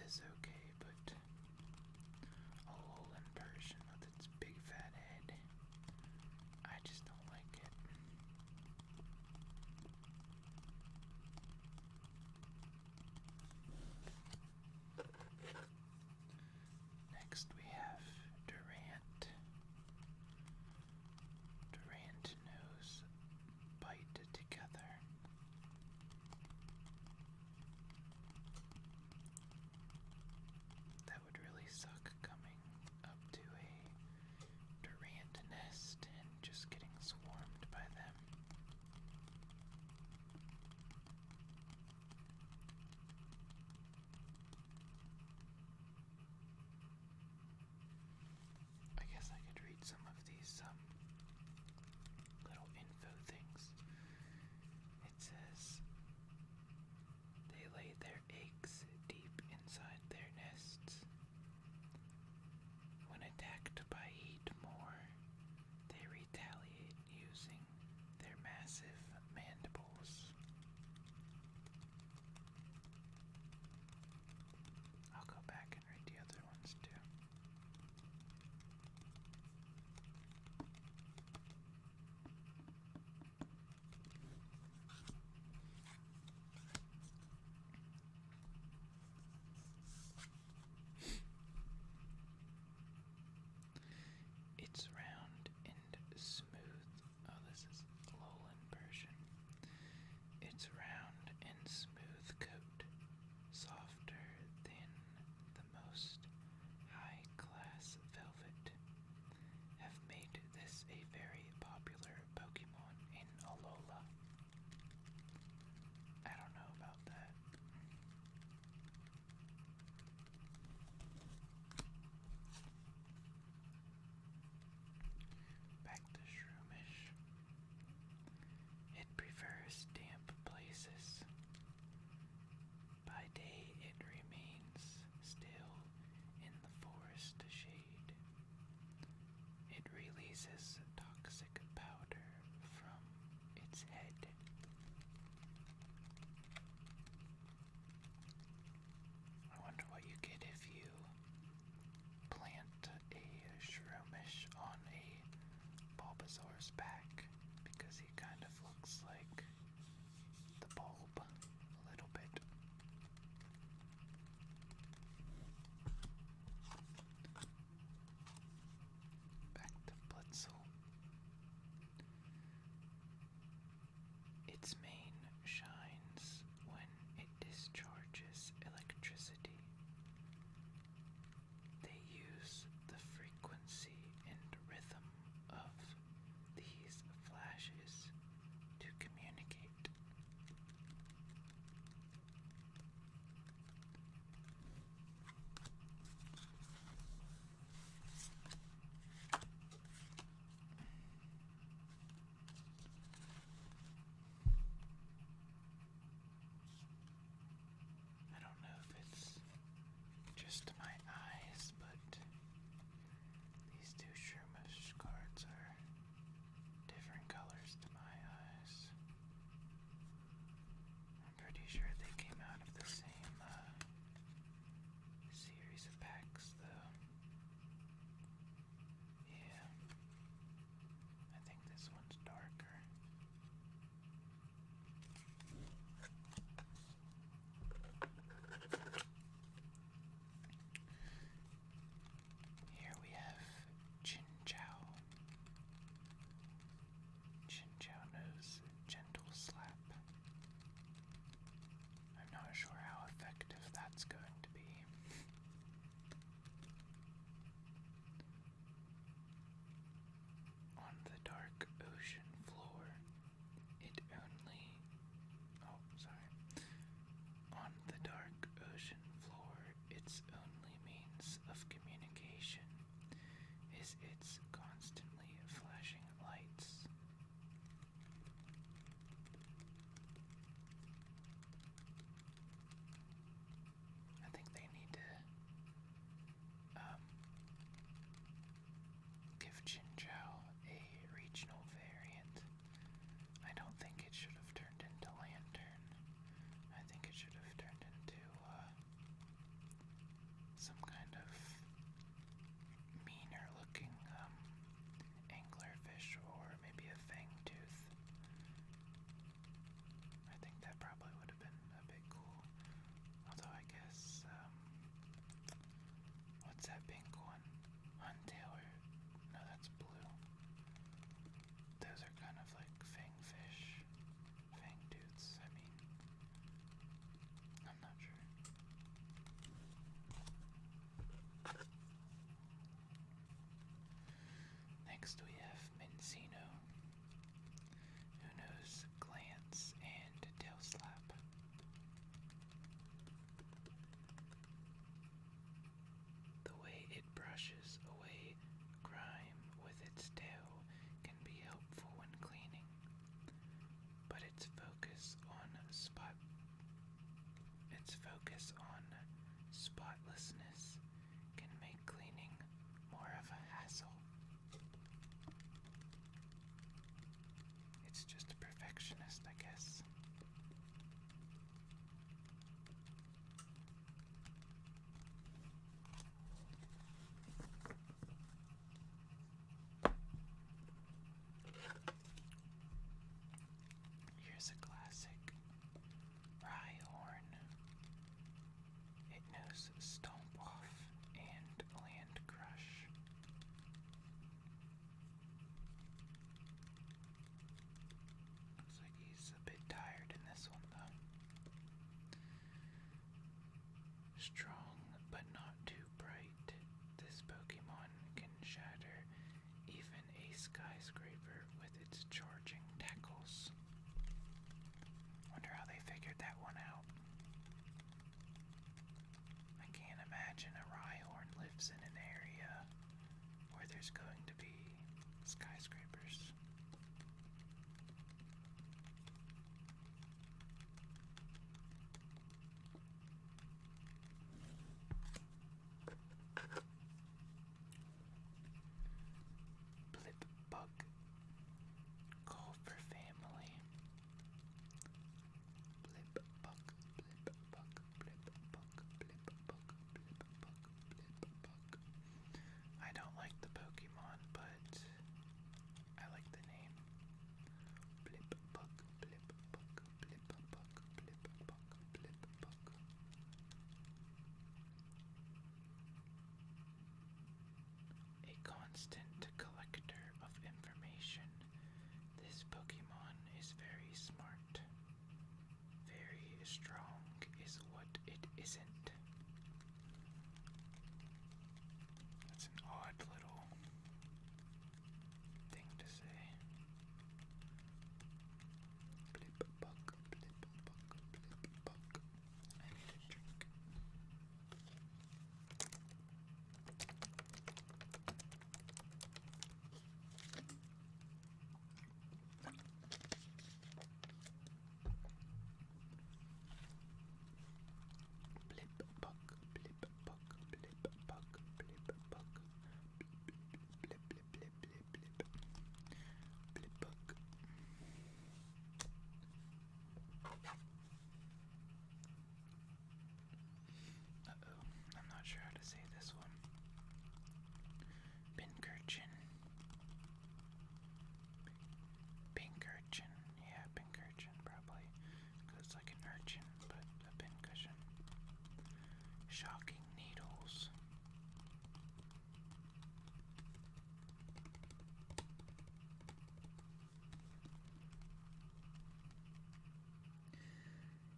is okay, but Alolan Persian with its big fat head, I just don't like it. Next we have Durant. Durant knows bite together. That would really suck coming up to a Durant nest and just getting swarmed by them. I guess I could read some of these little info things. It says they lay their eggs deep inside their nests. When attacked by heat more, they retaliate using their massive mandibles. I'll go back and read the other ones too. It's round and smooth. Oh, this is Alolan Persian. Its round and smooth coat, softer than the most high-class velvet, have made this a very popular Pokemon in Alola. I don't know about that. Back to Shroomish. It prefers damp places. By day it remains still in the forest shade. It releases toxic powder from its head. I wonder what you get if you plant a Shroomish on a Bulbasaur's back, because he kind of looks like the bulb a little bit. Back to Blitzel. Its mane shines when it discharges electricity. They use the frequency and rhythm of these flashes to communicate. I don't know if it's just my eyes, but these two Shroomish cards are different colors to my eyes. I'm pretty sure they came out of the same series of packs, though. Yeah, I think this one's darker. Here we have Chinchou. Chinchou knows Gentle Slap. I'm not sure how effective that's going to be. On the dark ocean floor, it only... Oh, sorry. On the dark ocean floor, its only means of communication is its constantly flashing lights. I think they need to give Chinchou a regional variant. I don't think it should have turned into Lantern. I think it should have turned into Next we have Mincino, who knows Glance and Tail Slap. The way it brushes away grime with its tail can be helpful when cleaning, but its focus on spotlessness can make cleaning more of a hassle. It's just a perfectionist, I guess. Here's a classic Rhyhorn. It knows Stomp Off and Land Crush. Looks like he's a bit tired in this one though. Strong but not too bright, this Pokemon can shatter even a skyscraper with its charging tackles. Wonder how they figured that one out. I can't imagine a Rhyhorn lives in an area where there's going to be skyscrapers. Blipbug. Call for family. Blipbug, Blipbug, Blipbug, Blipbug, Blipbug, Blipbug. I don't like the Pokemon, but I like the name. Blipbug, Blipbug, Blipbug, Blipbug, Blipbug. A constant collector of information, this Pokemon is very smart. Very strong is what it isn't. That's an odd little thing to say. Blipbug, Blipbug, Blipbug. I need a drink. Blipbug, Blipbug, Blipbug, Blipbug. Blip, blip, blip, blip, blip. Blipbug. Uh-oh, I'm not sure how to say this one. Pincurchin. Pincurchin. Yeah, Pincurchin probably. Because it's like an urchin, but a pincushion. Shocking Needles.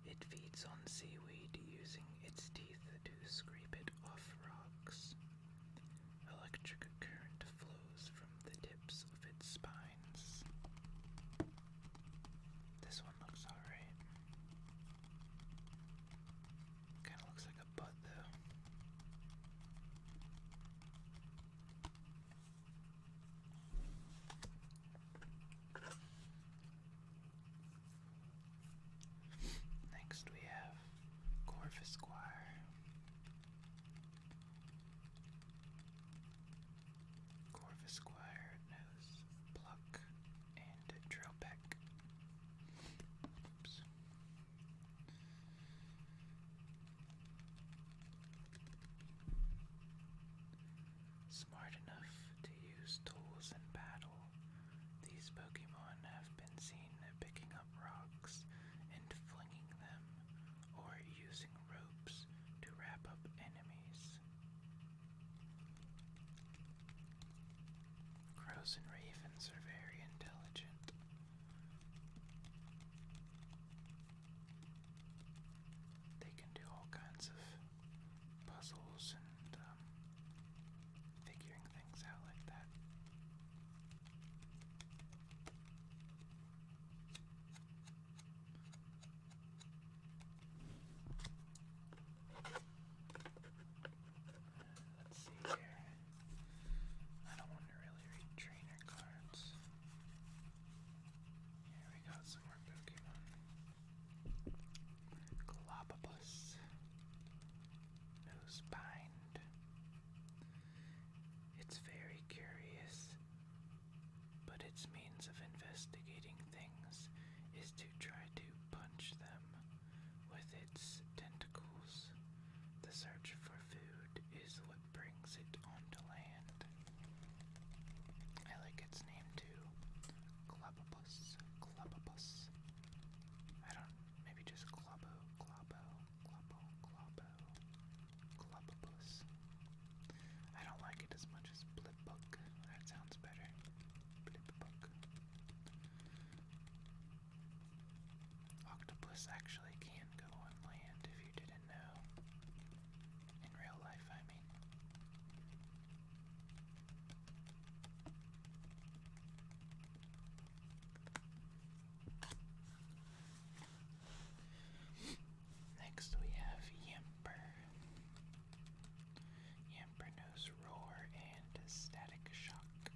It feeds on seaweed using its teeth to scrape it off rocks. Electric current flows from the tips of its spines. This one looks alright. Kinda looks like a butt though. Next we have Corvisquire. Corvisquire knows Pluck and Drillpeck. Oops. Smart enough to use tools in battle, these Pokemon have been seen picking up rocks and flinging them, or using ropes to wrap up enemies. Crows and ravens are very intelligent. They can do all kinds of puzzles and figuring things out like that. Bind. It's very curious, but its means of investigating things is to try to punch them with its tentacles. The search for food is what brings it onto land. I like its name too. Clubbopus. Clubbopus. I don't, maybe just Clubbo, Clubbo, Clubbo, Clubbo, Clubbopus. I don't like it as much as Blipbug. That sounds better. Blipbug. Octopus actually can go on land if you didn't know. In real life, I mean. Next we have Yamper. Yamper knows roar and static shock.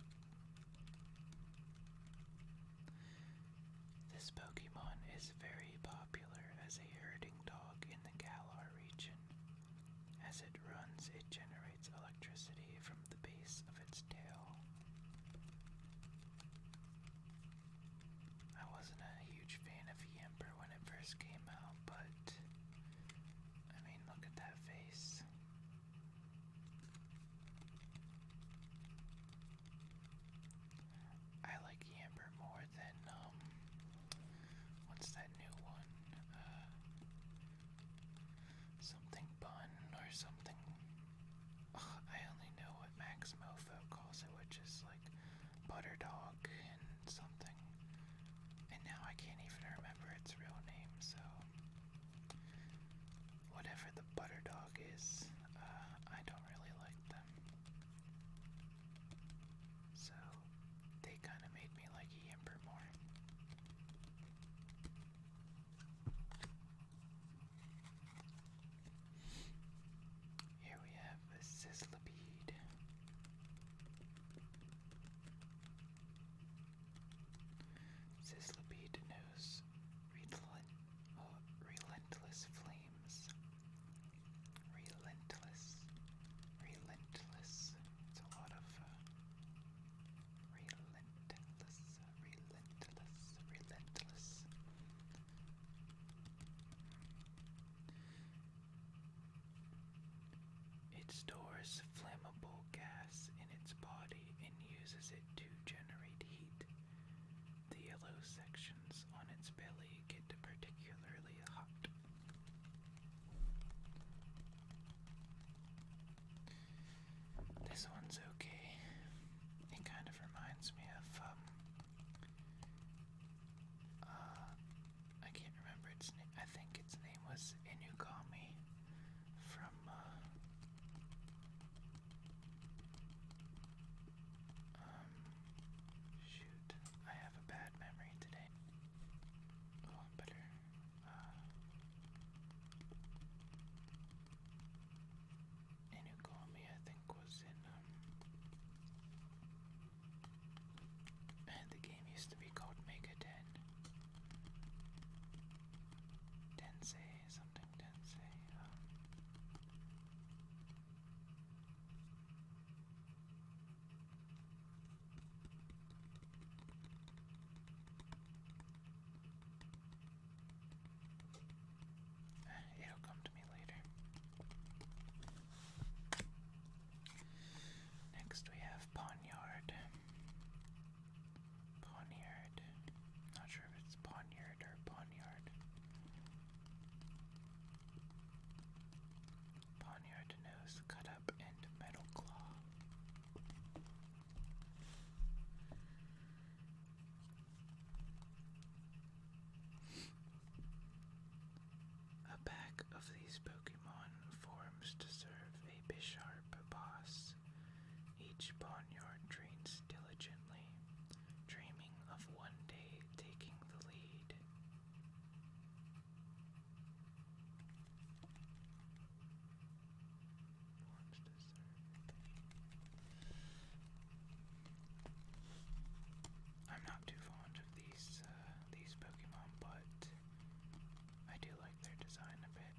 This Pokemon is very popular as a herding dog in the Galar region. As it runs, it generates electricity from the base of its tail. I wasn't a huge fan of Yamper when it first came out, but I mean, look at that face. I like Yamper more than, what's that new one? Something Bun or something. Ugh, I only know what Max Mofo calls it, which is like Butter Dog and something. And now I can't even remember its real name, so whatever the Butter Dog is, I don't really like them. So they kind of made me like Yamper more. Here we have a Sizzlipede. Sizzlipede knows relentless flames. Relentless. Relentless. It's a lot of relentless. It stores flammable gas in its body and uses it to generate heat. The yellow sections on its belly get particularly hot. This one's okay. It kind of reminds me of, I can't remember its name. I think its name was Inugami from, shoot, I have a bad memory today. Oh, I'm better, Inugami, I think, was in, the game used to be called Mega Den. Tensei, something Tensei, it'll come to me later. Next we have Pawniard. Pawniard. Not sure if it's Pawniard or Pawniard. Pawniard knows Cut Up and Metal Claw. A pack of these Pokemon forms to serve a Bisharp boss. Each Pawniard trains diligently, dreaming of one day taking the lead. I'm not too fond of these Pokemon, but I do like their design a bit.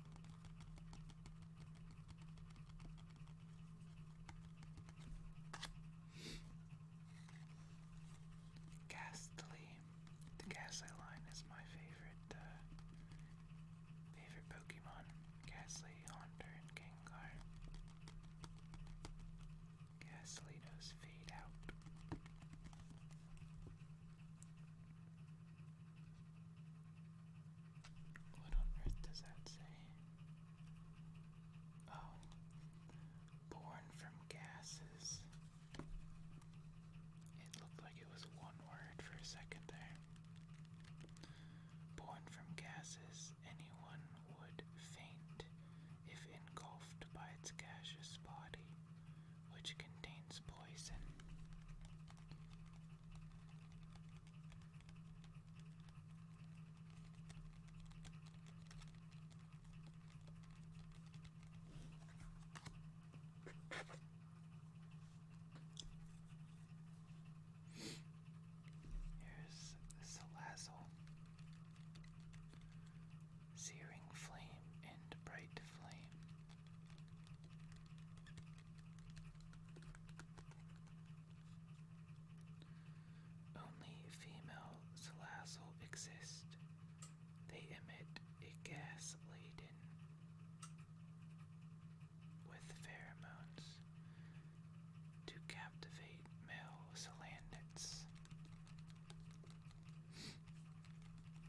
cultivate male Solandits.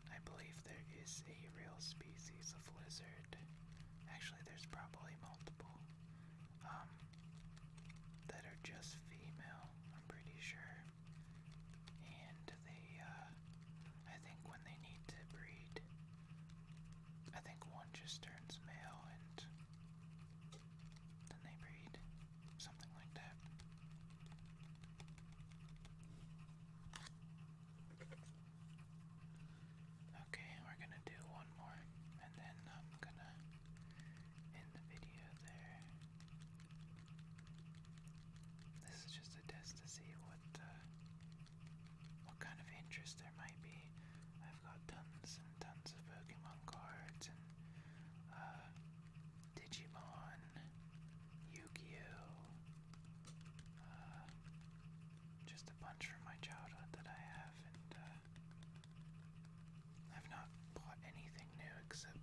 I believe there is a real species of lizard. Actually, there's probably multiple. That are just female, I'm pretty sure. And they, I think when they need to breed, I think one just turns male and then they breed. Something like that. Okay, we're gonna do one more, and then I'm gonna end the video there. This is just a test to see what kind of interest there might be. I've got tons and tons of Pokemon cards and Digimon, Yu-Gi-Oh, just a bunch from my childhood that I have, and I've not bought anything new except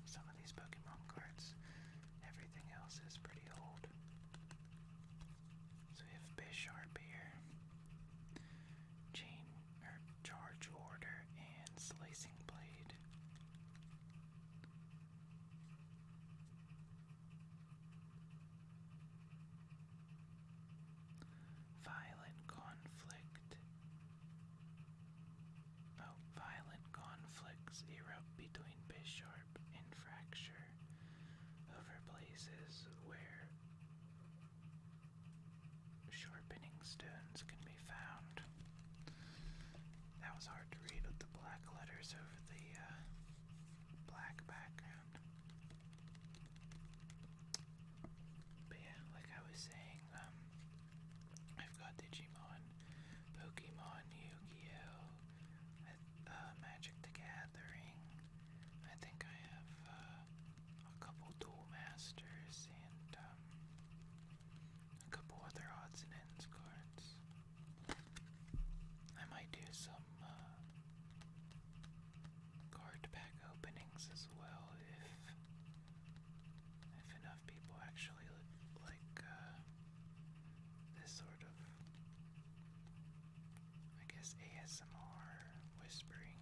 some of these Pokemon cards. Everything else is pretty old. So we have Bisharp here, Chain or Charge Order, and Slicing Blade. Violent Conflict. Oh, violent conflicts erupt between Bisharp and Fracture over places where sharpening stones can be found. That was hard to read with the black letters over the black background. But yeah, like I was saying, I've got Digimon, Pokemon, Yu-Gi-Oh, Magic the Gathering. I think I have a couple Duel Masters and a couple other odds and ends cards. I might do some card pack openings as well if enough people actually like this sort of, I guess, ASMR whispering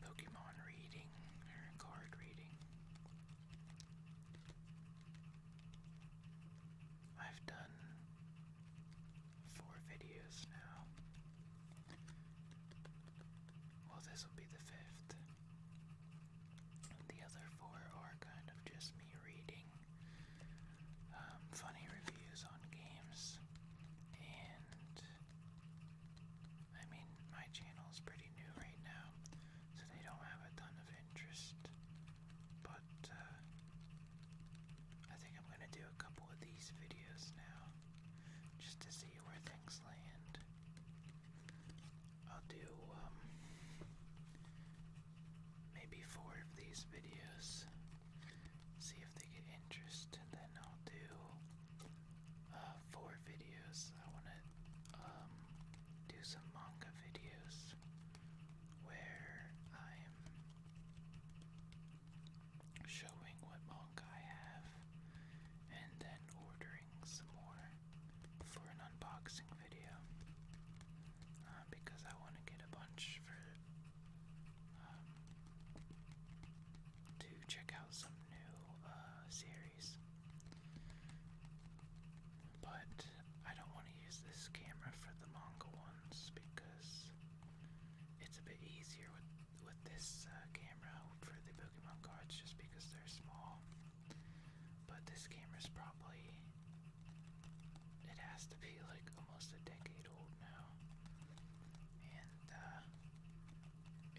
Pokemon reading or card reading. I've done 4 videos now. Well, this will be the 5th. The other 4 are kind of just me reading funny reviews on games. And I mean, my channel is pretty new right now, so they don't have a ton of interest. But I think I'm gonna do a couple of these videos now, just to see where things land. I'll do maybe 4 of these videos, see if they get interest, and then I'll do 4 videos. I want to do some manga videos where I'm showing what manga I have and then ordering some more for an unboxing video, because I want to get a bunch for to check out some new series. But I don't want to use this camera for the manga ones because it's a bit easier with this camera for the Pokemon cards, just because they're small. But this camera's probably, it has to be like almost a decade old now, and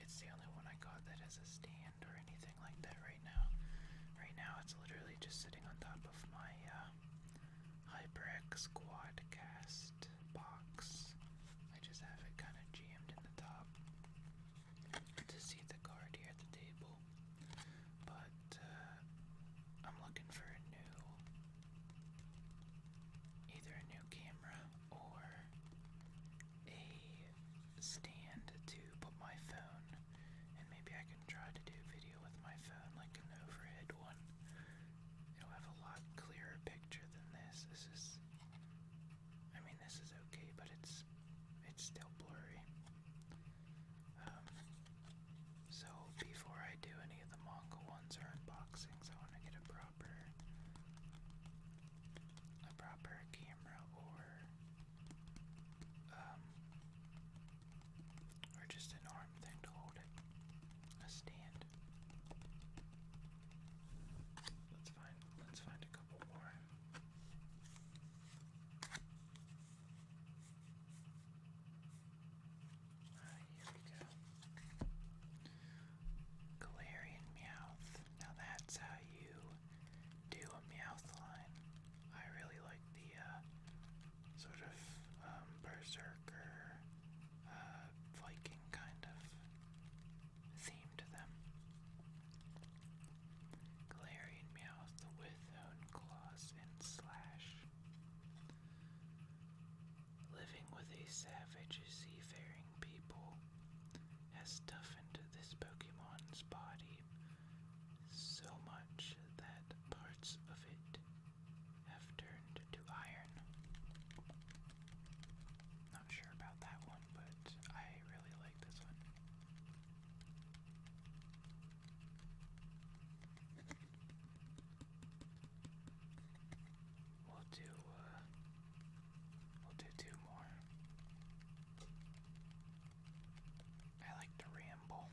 it's the only one I got that has a stand or anything like that right now. Right now it's literally just sitting on top of my HyperX Quadcast box. I just have it kind of jammed in the top to see the card here at the table. But I'm looking for either a new camera or a stand to put my phone, and maybe I can try to do video with my phone, like an overhead one. It'll have a lot clearer picture than this. This is the savage seafaring people has toughened this Pokemon's body so much that parts of it have turned to iron. Not sure about that one, but I really like this one. We'll do two more. I like to ramble.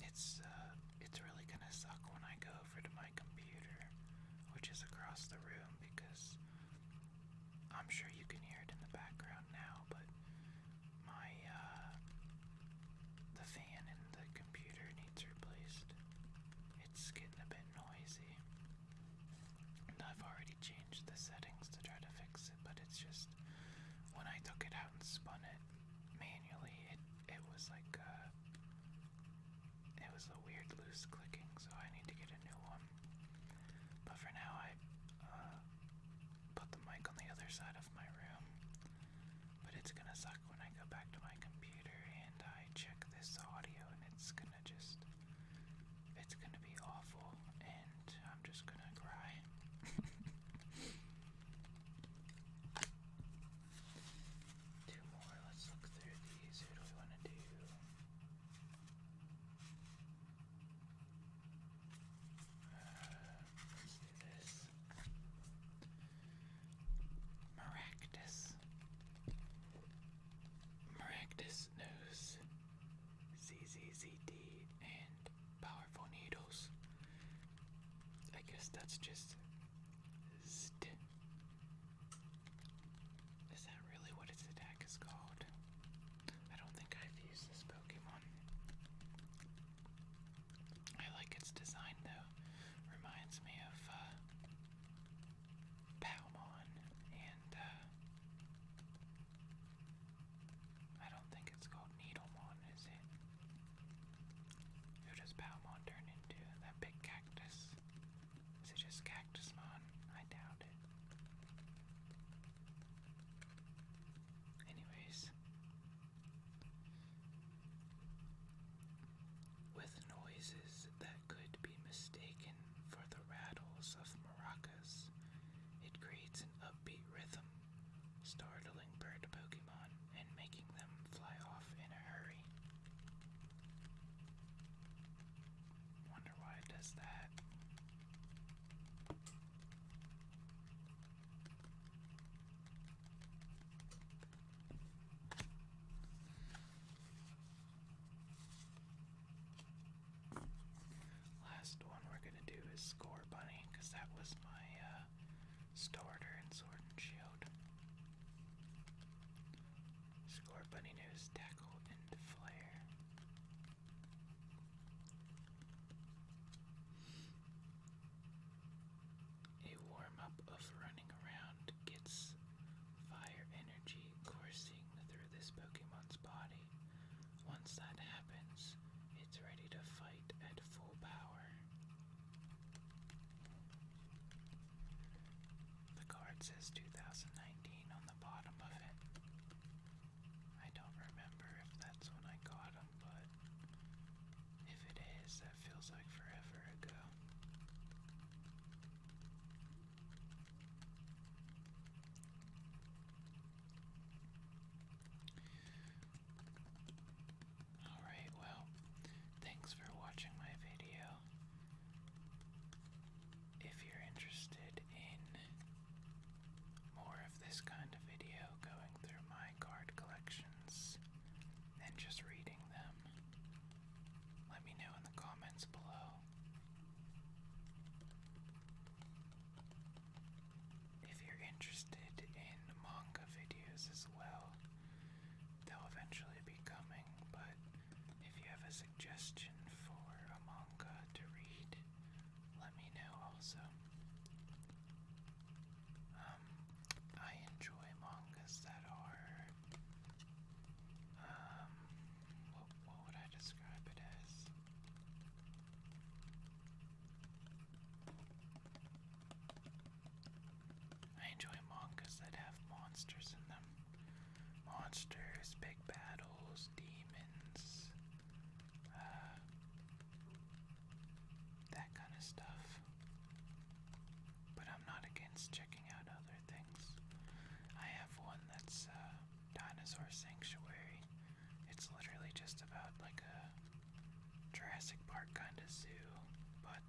It's really gonna suck when I go over to my computer, which is across the room, because I'm sure you can hear it in the background now, but my the fan in the computer needs replaced. It's getting a bit noisy. And I've already changed the settings to try to fix it, but it's just when I took it out and spun it manually, it was like it was a weird loose clicking, so I need to get a new one. But for now, I put the mic on the other side of my room. But it's gonna suck when I go back to my computer and I check this audio, and it's gonna be awful, and I'm just gonna cry. Two more. Let's look through these. Who do we want to do? Let's do this. Maractus. Maractus knows ZZZD and powerful needles. I guess that's just ZD. Is that really what its attack is called? I don't think I've used this Pokemon. I like its design though. Reminds me of Palmon, and I don't think it's called Needlemon, is it? Who does Palmon turn into? That big cactus? Is it just Cactusmon? I doubt it. Anyways. With noises that could be mistaken for the rattles of maracas, it creates an upbeat rhythm, startling bird Pokemon and making them fly off in a hurry. Wonder why it does that. Last one we're gonna do is Score Bunny, because that was my starter in Sword and Shield. Score Bunny knows Tackle and Flare. A warm-up of running around gets fire energy coursing through this Pokemon's body. Once that happens, it's ready to fight at full power. The card says 2019 on the bottom of it. I don't remember if that's when I got him, but if it is, that feels like forever ago. Alright, well, thanks for watching my video. If you're interested in more of this kind of video, going through my card collections and just reading them, let me know in the comments below. If you're interested in manga videos as well, they'll eventually be coming, but if you have a suggestion for a manga to read, let me know also. I enjoy mangas that are, what would I describe it as? enjoy mangas that have monsters in them. Monsters, big battles, demons, that kind of stuff. But I'm not against checking out other things. I have one that's Dinosaur Sanctuary. It's literally just about like a Jurassic Park kind of zoo, but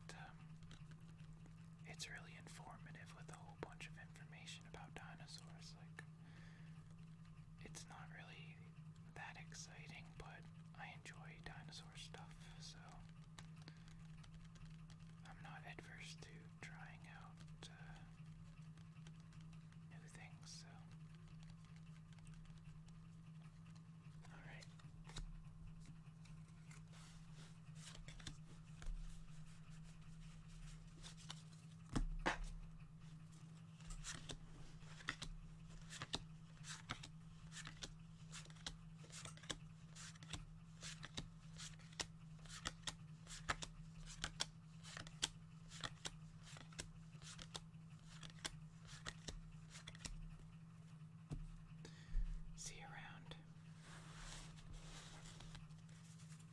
it's really informative with a whole bunch of information about dinosaurs. Like, it's not really that exciting, but I enjoy dinosaurs.